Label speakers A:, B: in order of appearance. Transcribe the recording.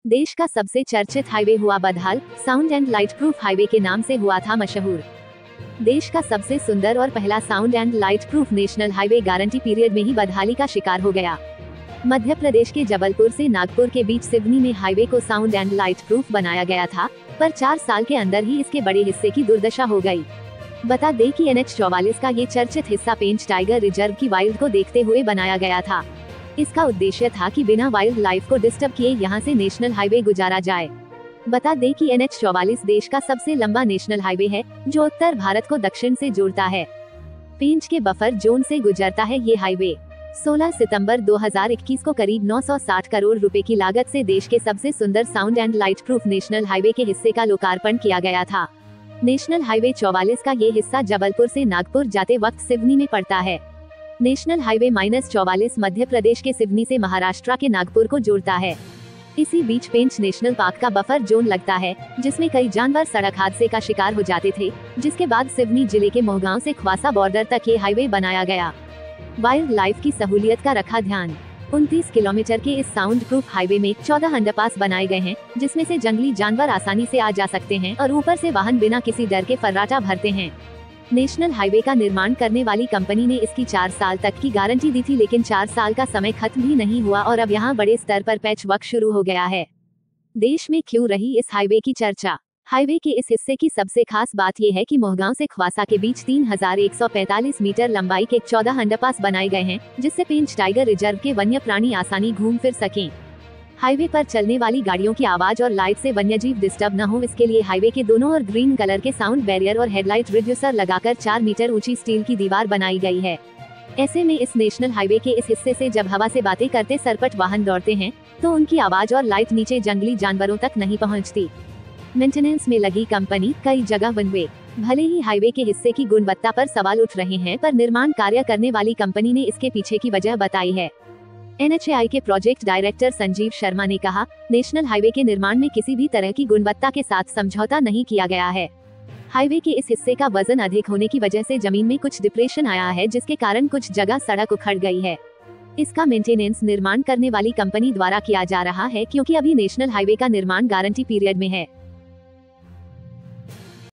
A: देश का सबसे चर्चित हाईवे हुआ बदहाल, sound and light proof highway के नाम से हुआ था मशहूर। देश का सबसे सुंदर और पहला sound and light proof national highway guarantee period में ही बदहाली का शिकार हो गया। मध्य प्रदेश के जबलपुर से नागपुर के बीच सिवनी में हाईवे को साउंड एंड लाइट प्रूफ बनाया गया था, पर 4 साल के अंदर ही इसके बड़े हिस्से की दुर्दशा हो गई। बता दें कि NH-44 का ये चर्चित हिस्सा पेंच टाइगर रिजर्व की वाइल्ड को देखते हुए बनाया गया था। इसका उद्देश्य था कि बिना वाइल्ड लाइफ को डिस्टर्ब किए यहां से नेशनल हाईवे गुजारा जाए। बता दें कि NH-44 देश का सबसे लंबा नेशनल हाईवे है, जो उत्तर भारत को दक्षिण से जोड़ता है। पेंच के बफर जोन से गुजरता है ये हाईवे। 16 सितंबर 2021 को करीब 960 करोड़ रुपए की लागत से देश के सबसे सुंदर sound and light proof national highway के हिस्से का लोकार्पण किया गया था। नेशनल हाईवे 44 का ये हिस्सा जबलपुर से नागपुर जाते वक्त सिवनी में पड़ता है। नेशनल हाईवे -44 मध्य प्रदेश के सिवनी से महाराष्ट्र के नागपुर को जोड़ता है। इसी बीच पेंच नेशनल पार्क का बफर जोन लगता है, जिसमें कई जानवर सड़क हादसे का शिकार हो जाते थे, जिसके बाद सिवनी जिले के मोहगांव से ख्वासा बॉर्डर तक ये हाईवे बनाया गया। वाइल्ड लाइफ की सहूलियत का रखा ध्यान। 29 किलोमीटर के इस साउंड प्रूफ हाईवे में 14 अंडरपास बनाए गए हैं, जिसमें से जंगली जानवर आसानी से आ जा सकते हैं और ऊपर से वाहन बिना किसी डर के फर्राटा भरते हैं। नेशनल हाईवे का निर्माण करने वाली कंपनी ने इसकी 4 साल तक की गारंटी दी थी, लेकिन 4 साल का समय खत्म भी नहीं हुआ और अब यहाँ बड़े स्तर पर पैच वर्क शुरू हो गया है। देश में क्यों रही इस हाईवे की चर्चा? हाईवे के इस हिस्से की सबसे खास बात यह है कि मोहगांव से ख्वासा के बीच 3145 मीटर लंबाई के 14 अंडरपास बनाए गए हैं, जिससे पेंच टाइगर रिजर्व के वन्य प्राणी आसानी घूम फिर सकें। हाईवे पर चलने वाली गाड़ियों की आवाज और लाइट से वन्यजीव डिस्टर्ब न हो, इसके लिए हाईवे के दोनों और ग्रीन कलर के साउंड बैरियर और हेडलाइट रिड्यूसर लगाकर 4 मीटर ऊंची स्टील की दीवार बनाई गई है। ऐसे में इस नेशनल हाईवे के इस हिस्से से जब हवा से बातें करते सरपट वाहन दौड़ते हैं, तो उनकी आवाज और लाइट नीचे जंगली जानवरों तक नहीं पहुँचती। मेंटेनेंस में लगी कंपनी कई जगह बनवे। भले ही हाईवे के हिस्से की गुणवत्ता पर सवाल उठ रहे हैं, पर निर्माण कार्य करने वाली कंपनी ने इसके पीछे की वजह बताई है। NHAI के प्रोजेक्ट डायरेक्टर संजीव शर्मा ने कहा, नेशनल हाईवे के निर्माण में किसी भी तरह की गुणवत्ता के साथ समझौता नहीं किया गया है। हाईवे के इस हिस्से का वजन अधिक होने की वजह से जमीन में कुछ डिप्रेशन आया है, जिसके कारण कुछ जगह सड़क उखड़ गई है। इसका मेंटेनेंस निर्माण करने वाली कंपनी द्वारा किया जा रहा है, क्योंकि अभी नेशनल हाईवे का निर्माण गारंटी पीरियड में है।